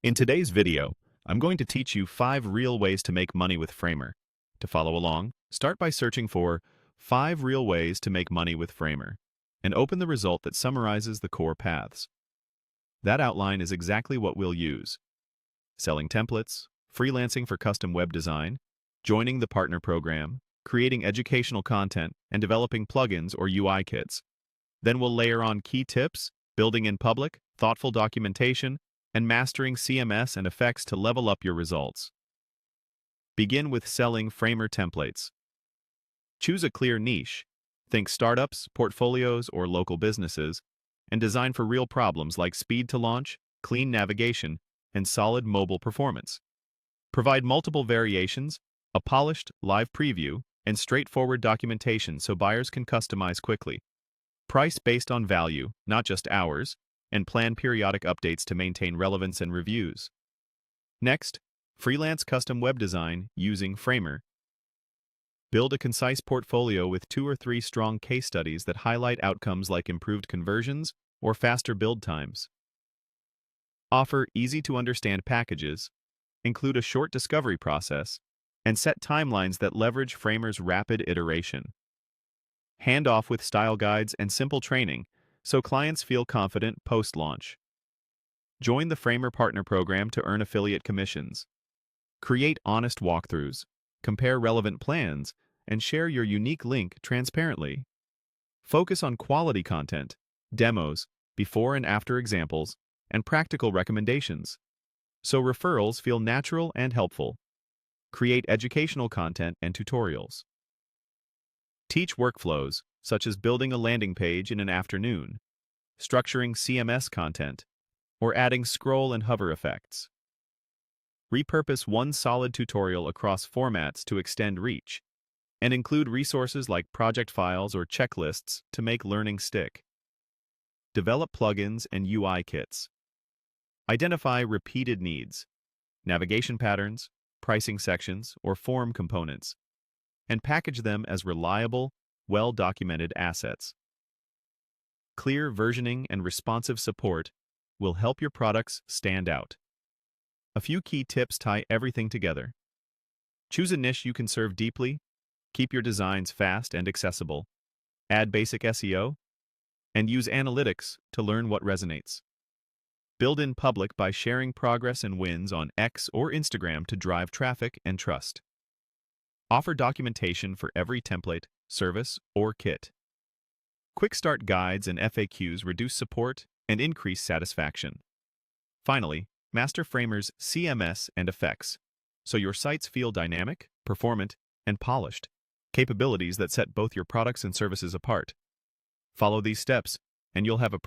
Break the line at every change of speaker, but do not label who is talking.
In today's video, I'm going to teach you 5 real ways to make money with Framer. To follow along, start by searching for 5 real ways to make money with Framer and open the result that summarizes the core paths. That outline is exactly what we'll use. Selling templates, freelancing for custom web design, joining the partner program, creating educational content, and developing plugins or UI kits. Then we'll layer on key tips, building in public, thoughtful documentation, and mastering CMS and effects to level up your results. Begin with selling Framer templates. Choose a clear niche. Think startups, portfolios, or local businesses, and design for real problems like speed to launch, clean navigation, and solid mobile performance. Provide multiple variations, a polished live preview, and straightforward documentation so buyers can customize quickly. Price based on value, not just hours, and plan periodic updates to maintain relevance and reviews. Next, freelance custom web design using Framer. Build a concise portfolio with 2 or 3 strong case studies that highlight outcomes like improved conversions or faster build times. Offer easy-to-understand packages, include a short discovery process, and set timelines that leverage Framer's rapid iteration. Hand off with style guides and simple training so clients feel confident post-launch. Join the Framer Partner Program to earn affiliate commissions. Create honest walkthroughs, compare relevant plans, and share your unique link transparently. Focus on quality content, demos, before and after examples, and practical recommendations, so referrals feel natural and helpful. Create educational content and tutorials. Teach workflows, such as building a landing page in an afternoon, structuring CMS content, or adding scroll and hover effects. Repurpose one solid tutorial across formats to extend reach, and include resources like project files or checklists to make learning stick. Develop plugins and UI kits. Identify repeated needs, navigation patterns, pricing sections, or form components, and package them as reliable, well-documented assets. Clear versioning and responsive support will help your products stand out. A few key tips tie everything together. Choose a niche you can serve deeply, keep your designs fast and accessible, add basic SEO, and use analytics to learn what resonates. Build in public by sharing progress and wins on X or Instagram to drive traffic and trust. Offer documentation for every template, service, or kit. Quick start guides and FAQs reduce support and increase satisfaction. Finally, master Framer's CMS and effects, so your sites feel dynamic, performant, and polished, capabilities that set both your products and services apart. Follow these steps, and you'll have a